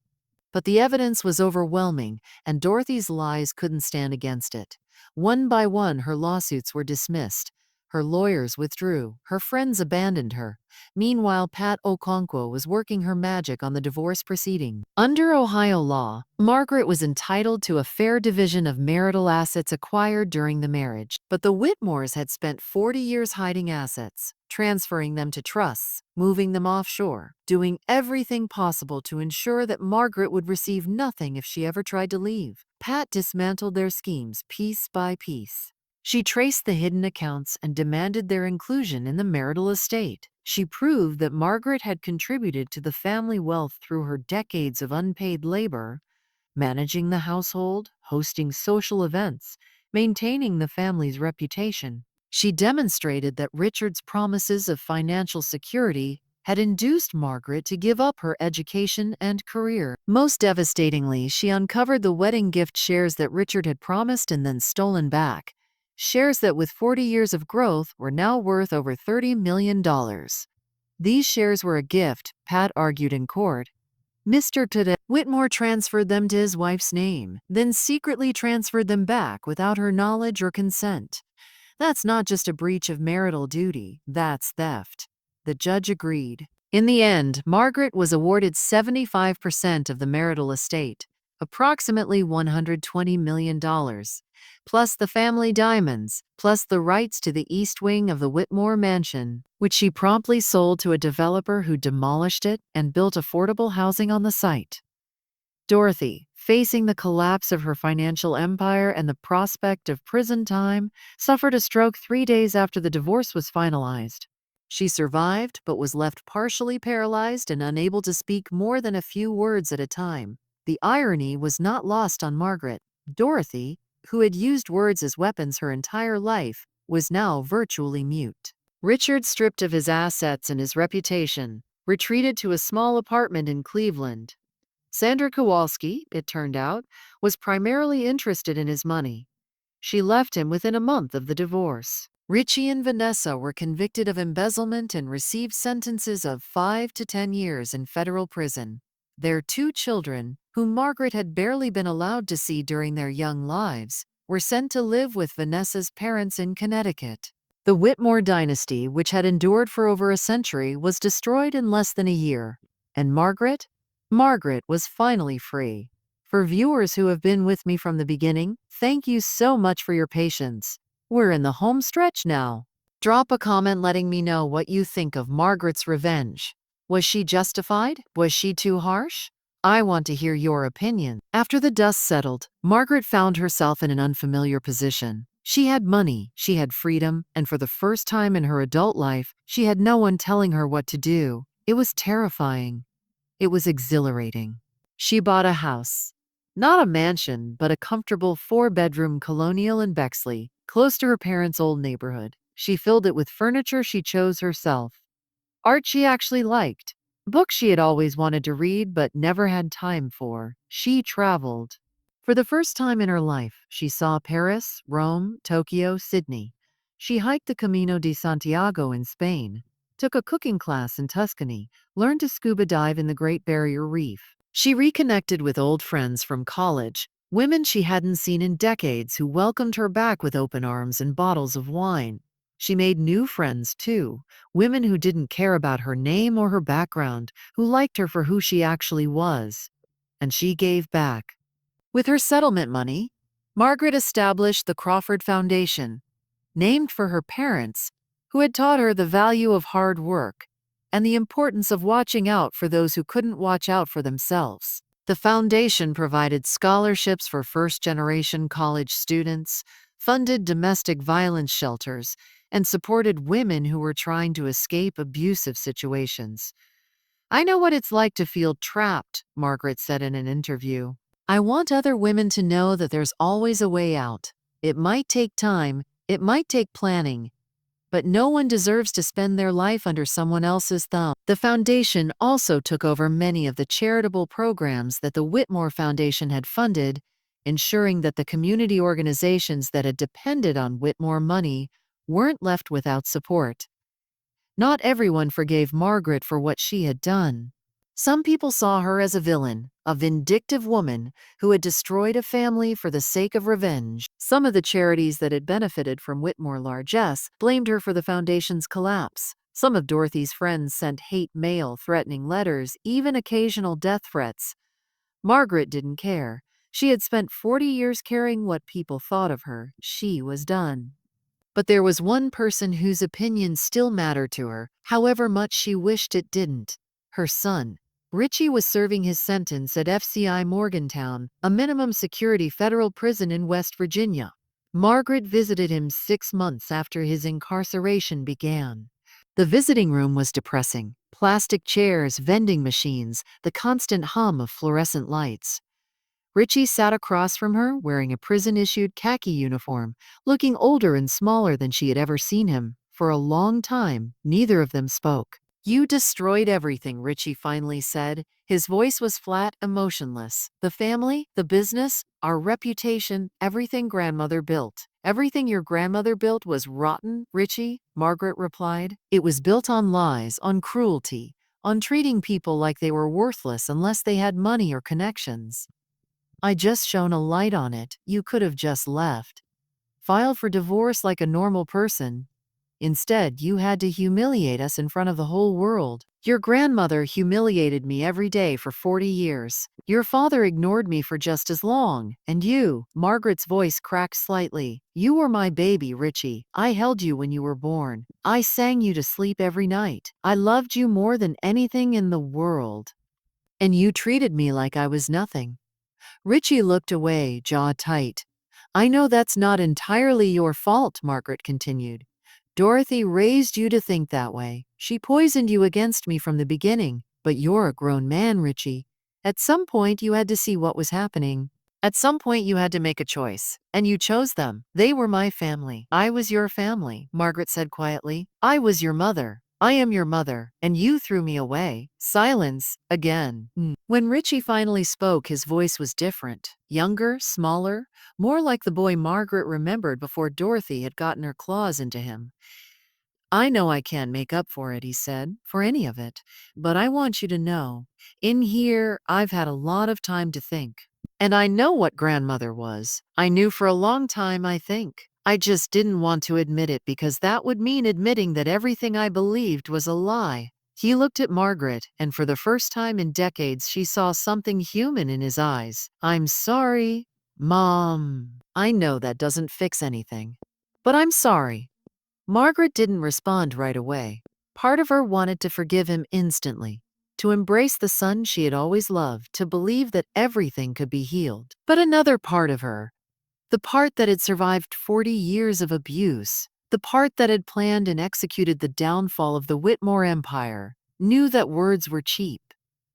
But the evidence was overwhelming, and Dorothy's lies couldn't stand against it. One by one, her lawsuits were dismissed. Her lawyers withdrew. Her friends abandoned her. Meanwhile, Pat Okonkwo was working her magic on the divorce proceeding. Under Ohio law, Margaret was entitled to a fair division of marital assets acquired during the marriage. But the Whitmores had spent 40 years hiding assets, transferring them to trusts, moving them offshore, doing everything possible to ensure that Margaret would receive nothing if she ever tried to leave. Pat dismantled their schemes piece by piece. She traced the hidden accounts and demanded their inclusion in the marital estate. She proved that Margaret had contributed to the family wealth through her decades of unpaid labor, managing the household, hosting social events, maintaining the family's reputation. She demonstrated that Richard's promises of financial security had induced Margaret to give up her education and career. Most devastatingly, she uncovered the wedding gift shares that Richard had promised and then stolen back. Shares that, with 40 years of growth, were now worth over $30 million. These shares were a gift, Pat argued in court. Mr. Whitmore transferred them to his wife's name, then secretly transferred them back without her knowledge or consent. That's not just a breach of marital duty, that's theft. The judge agreed. In the end, Margaret was awarded 75% of the marital estate, approximately $120 million, plus the family diamonds, plus the rights to the east wing of the Whitmore mansion, which she promptly sold to a developer who demolished it and built affordable housing on the site. Dorothy, facing the collapse of her financial empire and the prospect of prison time, suffered a stroke 3 days after the divorce was finalized. She survived, but was left partially paralyzed and unable to speak more than a few words at a time. The irony was not lost on Margaret. Dorothy, who had used words as weapons her entire life, was now virtually mute. Richard, stripped of his assets and his reputation, retreated to a small apartment in Cleveland. Sandra Kowalski, it turned out, was primarily interested in his money. She left him within a month of the divorce. Richie and Vanessa were convicted of embezzlement and received sentences of 5 to 10 years in federal prison. Their two children, whom Margaret had barely been allowed to see during their young lives, were sent to live with Vanessa's parents in Connecticut. The Whitmore dynasty, which had endured for over a century, was destroyed in less than a year. And Margaret? Margaret was finally free. For viewers who have been with me from the beginning, thank you so much for your patience. We're in the home stretch now. Drop a comment letting me know what you think of Margaret's revenge. Was she justified? Was she too harsh? I want to hear your opinion. After the dust settled, Margaret found herself in an unfamiliar position. She had money, she had freedom, and for the first time in her adult life, she had no one telling her what to do. It was terrifying. It was exhilarating. She bought a house. Not a mansion, but a comfortable 4-bedroom colonial in Bexley, close to her parents' old neighborhood. She filled it with furniture she chose herself. Art she actually liked. Books she had always wanted to read but never had time for. She traveled. For the first time in her life, she saw Paris, Rome, Tokyo, Sydney. She hiked the Camino de Santiago in Spain, took a cooking class in Tuscany, learned to scuba dive in the Great Barrier Reef. She reconnected with old friends from college, women she hadn't seen in decades who welcomed her back with open arms and bottles of wine. She made new friends, too, women who didn't care about her name or her background, who liked her for who she actually was. And she gave back. With her settlement money, Margaret established the Crawford Foundation, named for her parents, who had taught her the value of hard work and the importance of watching out for those who couldn't watch out for themselves. The foundation provided scholarships for first-generation college students, funded domestic violence shelters, and supported women who were trying to escape abusive situations. I know what it's like to feel trapped, Margaret said in an interview. I want other women to know that there's always a way out. It might take time, it might take planning, but no one deserves to spend their life under someone else's thumb. The foundation also took over many of the charitable programs that the Whitmore Foundation had funded, ensuring that the community organizations that had depended on Whitmore money weren't left without support. Not everyone forgave Margaret for what she had done. Some people saw her as a villain, a vindictive woman who had destroyed a family for the sake of revenge. Some of the charities that had benefited from Whitmore largesse blamed her for the foundation's collapse. Some of Dorothy's friends sent hate mail, threatening letters, even occasional death threats. Margaret didn't care. She had spent 40 years caring what people thought of her. She was done. But there was one person whose opinion still mattered to her, however much she wished it didn't. Her son. Richie was serving his sentence at FCI Morgantown, a minimum security federal prison in West Virginia. Margaret visited him 6 months after his incarceration began. The visiting room was depressing. Plastic chairs, vending machines, the constant hum of fluorescent lights. Richie sat across from her, wearing a prison-issued khaki uniform, looking older and smaller than she had ever seen him. For a long time, neither of them spoke. "You destroyed everything," Richie finally said. His voice was flat, emotionless. "The family, the business, our reputation, everything grandmother built." "Everything your grandmother built was rotten, Richie," Margaret replied. "It was built on lies, on cruelty, on treating people like they were worthless unless they had money or connections. I just shone a light on it. You could have just left. Filed for divorce like a normal person. Instead, you had to humiliate us in front of the whole world. Your grandmother humiliated me every day for 40 years. Your father ignored me for just as long. And you," Margaret's voice cracked slightly, "you were my baby, Richie. I held you when you were born. I sang you to sleep every night. I loved you more than anything in the world. And you treated me like I was nothing." Richie looked away, jaw tight. "I know that's not entirely your fault," Margaret continued. "Dorothy raised you to think that way. She poisoned you against me from the beginning. But you're a grown man, Richie. At some point, you had to see what was happening. At some point, you had to make a choice, and you chose them. They were my family. I was your family, Margaret said quietly. I was your mother. I am your mother, and you threw me away. Silence again. When Richie finally spoke, his voice was different. Younger, smaller, more like the boy Margaret remembered before Dorothy had gotten her claws into him. I know I can't make up for it, he said, for any of it. But I want you to know, in here, I've had a lot of time to think. And I know what grandmother was. I knew for a long time, I think. I just didn't want to admit it because that would mean admitting that everything I believed was a lie. He looked at Margaret, and for the first time in decades, she saw something human in his eyes. I'm sorry, Mom. I know that doesn't fix anything. But I'm sorry. Margaret didn't respond right away. Part of her wanted to forgive him instantly, to embrace the son she had always loved, to believe that everything could be healed. But another part of her, the part that had survived 40 years of abuse, the part that had planned and executed the downfall of the Whitmore Empire, knew that words were cheap.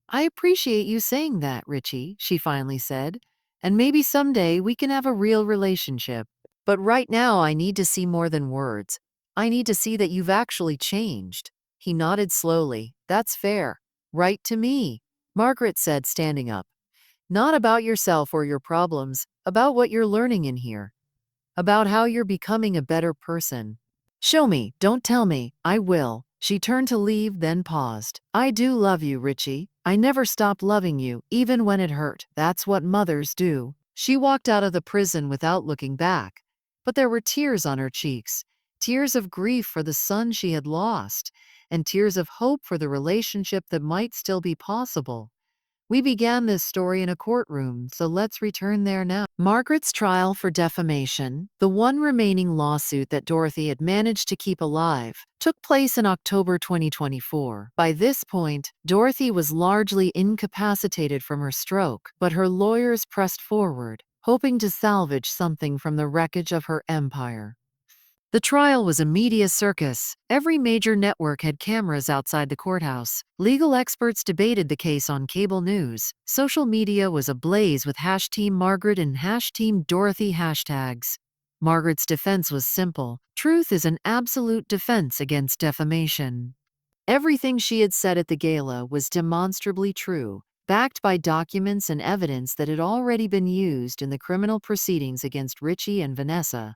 I appreciate you saying that, Richie, she finally said, and maybe someday we can have a real relationship. But right now I need to see more than words. I need to see that you've actually changed. He nodded slowly. That's fair. Right to me, Margaret said, standing up. Not about yourself or your problems, about what you're learning in here, about how you're becoming a better person. Show me, don't tell me, I will. She turned to leave, then paused. I do love you, Richie. I never stopped loving you, even when it hurt. That's what mothers do. She walked out of the prison without looking back. But there were tears on her cheeks, tears of grief for the son she had lost, and tears of hope for the relationship that might still be possible. We began this story in a courtroom, so let's return there now. Margaret's trial for defamation, the one remaining lawsuit that Dorothy had managed to keep alive, took place in October 2024. By this point, Dorothy was largely incapacitated from her stroke, but her lawyers pressed forward, hoping to salvage something from the wreckage of her empire. The trial was a media circus. Every major network had cameras outside the courthouse. Legal experts debated the case on cable news. Social media was ablaze with #Margaret and #Dorothy hashtags. Margaret's defense was simple. Truth is an absolute defense against defamation. Everything she had said at the gala was demonstrably true, backed by documents and evidence that had already been used in the criminal proceedings against Richie and Vanessa.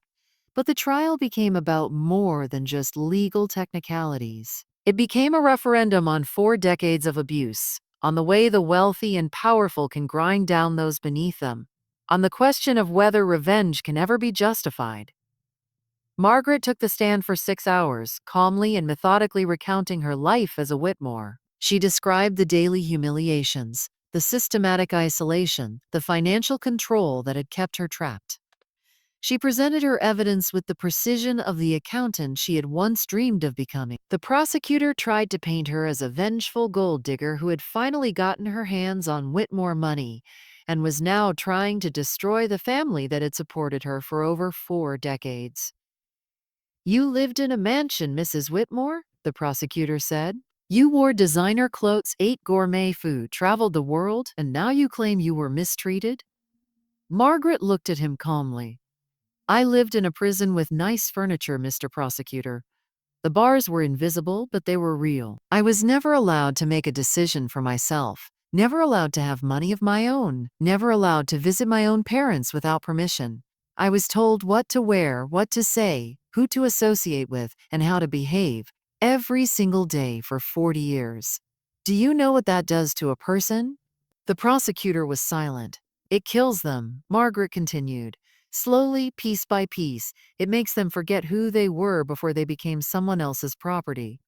But the trial became about more than just legal technicalities. It became a referendum on 4 decades of abuse, on the way the wealthy and powerful can grind down those beneath them, on the question of whether revenge can ever be justified. Margaret took the stand for 6 hours, calmly and methodically recounting her life as a Whitmore. She described the daily humiliations, the systematic isolation, the financial control that had kept her trapped. She presented her evidence with the precision of the accountant she had once dreamed of becoming. The prosecutor tried to paint her as a vengeful gold digger who had finally gotten her hands on Whitmore money and was now trying to destroy the family that had supported her for over 4 decades. You lived in a mansion, Mrs. Whitmore, the prosecutor said. You wore designer clothes, ate gourmet food, traveled the world, and now you claim you were mistreated? Margaret looked at him calmly. I lived in a prison with nice furniture, Mr. Prosecutor. The bars were invisible, but they were real. I was never allowed to make a decision for myself, never allowed to have money of my own, never allowed to visit my own parents without permission. I was told what to wear, what to say, who to associate with, and how to behave every single day for 40 years. Do you know what that does to a person? The prosecutor was silent. It kills them, Margaret continued. Slowly, piece by piece, it makes them forget who they were before they became someone else's property.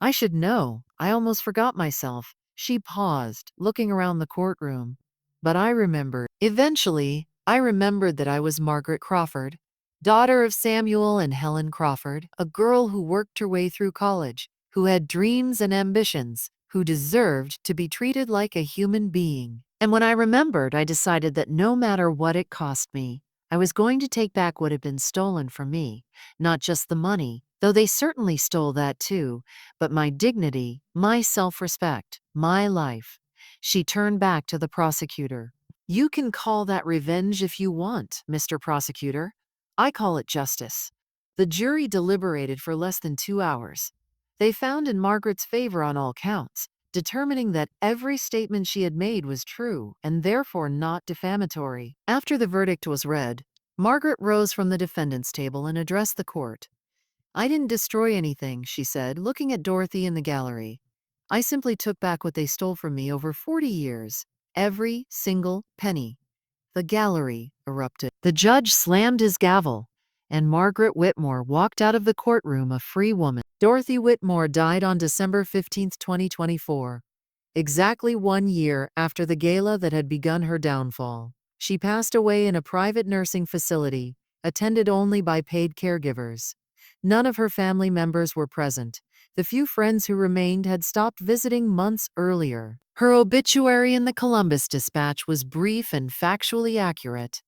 I should know. I almost forgot myself. She paused, looking around the courtroom. But I remembered. Eventually, I remembered that I was Margaret Crawford, daughter of Samuel and Helen Crawford, a girl who worked her way through college, who had dreams and ambitions, who deserved to be treated like a human being. And when I remembered, I decided that no matter what it cost me, I was going to take back what had been stolen from me, not just the money, though they certainly stole that too, but my dignity, my self-respect, my life. She turned back to the prosecutor. You can call that revenge if you want, Mr. Prosecutor. I call it justice. The jury deliberated for less than 2 hours. They found in Margaret's favor on all counts, determining that every statement she had made was true and therefore not defamatory. After the verdict was read, Margaret rose from the defendant's table and addressed the court. I didn't destroy anything, she said, looking at Dorothy in the gallery. I simply took back what they stole from me over 40 years. Every single penny. The gallery erupted. The judge slammed his gavel, and Margaret Whitmore walked out of the courtroom a free woman. Dorothy Whitmore died on December 15, 2024, exactly 1 year after the gala that had begun her downfall. She passed away in a private nursing facility, attended only by paid caregivers. None of her family members were present. The few friends who remained had stopped visiting months earlier. Her obituary in the Columbus Dispatch was brief and factually accurate,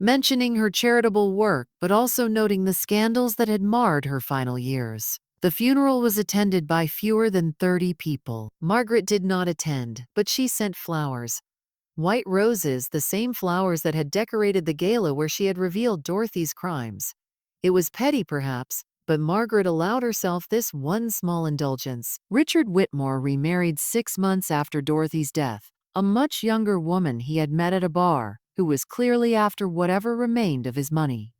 mentioning her charitable work but also noting the scandals that had marred her final years. The funeral was attended by fewer than 30 people. Margaret did not attend, but she sent flowers. White roses, the same flowers that had decorated the gala where she had revealed Dorothy's crimes. It was petty, perhaps, but Margaret allowed herself this one small indulgence. Richard Whitmore remarried 6 months after Dorothy's death, a much younger woman he had met at a bar, who was clearly after whatever remained of his money.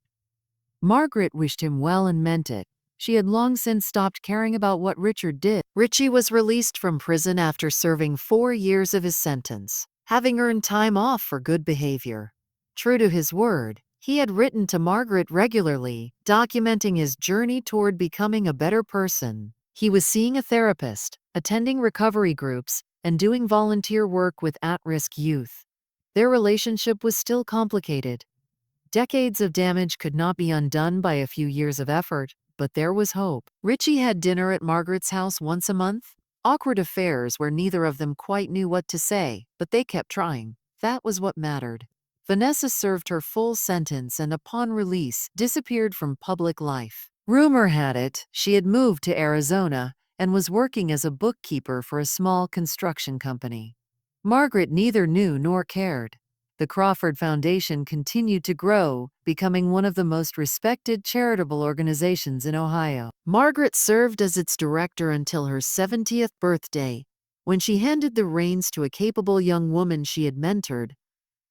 Margaret wished him well and meant it. She had long since stopped caring about what Richard did. Richie was released from prison after serving 4 years of his sentence, having earned time off for good behavior. True to his word, he had written to Margaret regularly, documenting his journey toward becoming a better person. He was seeing a therapist, attending recovery groups, and doing volunteer work with at-risk youth. Their relationship was still complicated. Decades of damage could not be undone by a few years of effort, but there was hope. Richie had dinner at Margaret's house once a month. Awkward affairs where neither of them quite knew what to say, but they kept trying. That was what mattered. Vanessa served her full sentence and upon release disappeared from public life. Rumor had it she had moved to Arizona and was working as a bookkeeper for a small construction company. Margaret neither knew nor cared. The Crawford Foundation continued to grow, becoming one of the most respected charitable organizations in Ohio. Margaret served as its director until her 70th birthday, when she handed the reins to a capable young woman she had mentored,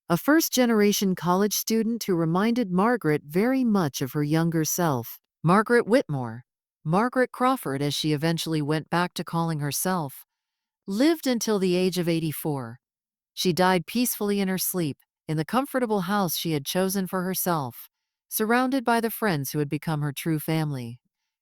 a first-generation college student who reminded Margaret very much of her younger self. Margaret Whitmore, Margaret Crawford as she eventually went back to calling herself, lived until the age of 84. She died peacefully in her sleep, in the comfortable house she had chosen for herself, surrounded by the friends who had become her true family.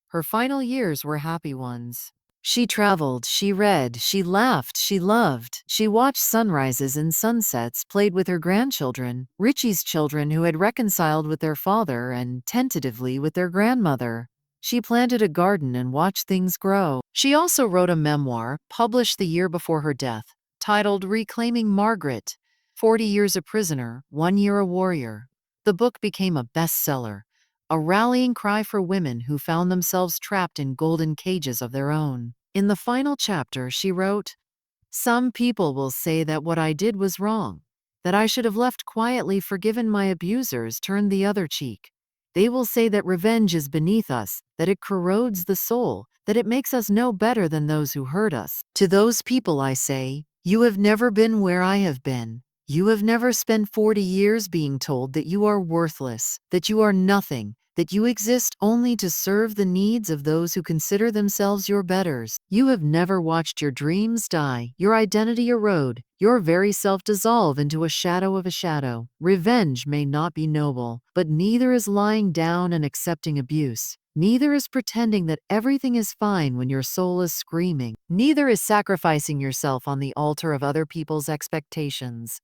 Her final years were happy ones. She traveled, she read, she laughed, she loved. She watched sunrises and sunsets, played with her grandchildren, Richie's children who had reconciled with their father and, tentatively, with their grandmother. She planted a garden and watched things grow. She also wrote a memoir, published the year before her death, titled Reclaiming Margaret, 40 Years a Prisoner, 1 Year a Warrior. The book became a bestseller, a rallying cry for women who found themselves trapped in golden cages of their own. In the final chapter, she wrote, "Some people will say that what I did was wrong, that I should have left quietly, forgiven my abusers, turned the other cheek. They will say that revenge is beneath us, that it corrodes the soul, that it makes us no better than those who hurt us. To those people I say, you have never been where I have been. You have never spent 40 years being told that you are worthless, that you are nothing, that you exist only to serve the needs of those who consider themselves your betters. You have never watched your dreams die, your identity erode, your very self dissolve into a shadow of a shadow. Revenge may not be noble, but neither is lying down and accepting abuse. Neither is pretending that everything is fine when your soul is screaming. Neither is sacrificing yourself on the altar of other people's expectations.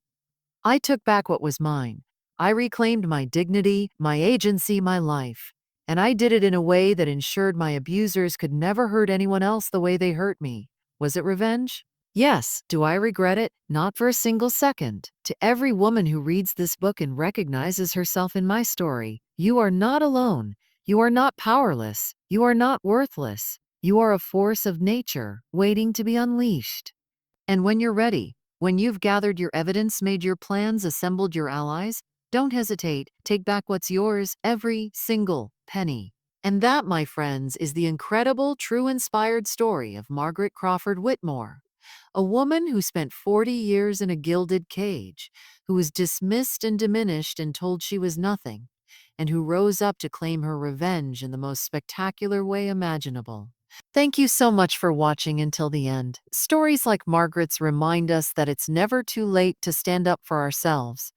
I took back what was mine. I reclaimed my dignity, my agency, my life. And I did it in a way that ensured my abusers could never hurt anyone else the way they hurt me. Was it revenge? Yes. Do I regret it? Not for a single second. To every woman who reads this book and recognizes herself in my story, you are not alone. You are not powerless. You are not worthless. You are a force of nature, waiting to be unleashed. And when you're ready, When you've gathered your evidence, made your plans, assembled your allies, don't hesitate. Take back what's yours, every single penny. And that, my friends, is the incredible, true, inspired story of Margaret Crawford Whitmore, a woman who spent 40 years in a gilded cage, who was dismissed and diminished and told she was nothing, and who rose up to claim her revenge in the most spectacular way imaginable. Thank you so much for watching until the end. Stories like Margaret's remind us that it's never too late to stand up for ourselves,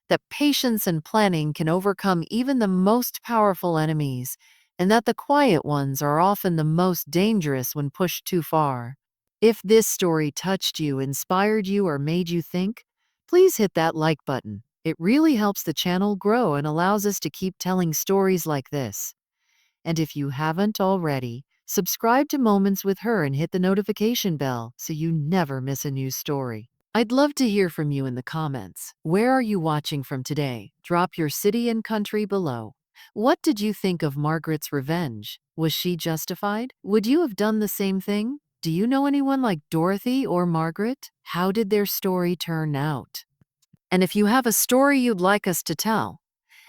that patience and planning can overcome even the most powerful enemies, and that the quiet ones are often the most dangerous when pushed too far. If this story touched you, inspired you, or made you think, please hit that like button. It really helps the channel grow and allows us to keep telling stories like this. And if you haven't already, subscribe to Moments with Her and hit the notification bell so you never miss a new story. I'd love to hear from you in the comments. Where are you watching from today? Drop your city and country below. What did you think of Margaret's revenge? Was she justified? Would you have done the same thing? Do you know anyone like Dorothy or Margaret? How did their story turn out? And if you have a story you'd like us to tell,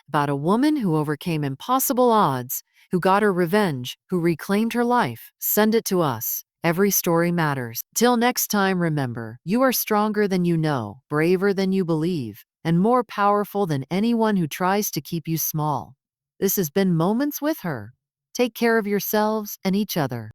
about a woman who overcame impossible odds, who got her revenge, who reclaimed her life, send it to us. Every story matters. Till next time, remember, you are stronger than you know, braver than you believe, and more powerful than anyone who tries to keep you small. This has been Moments with Her. Take care of yourselves and each other.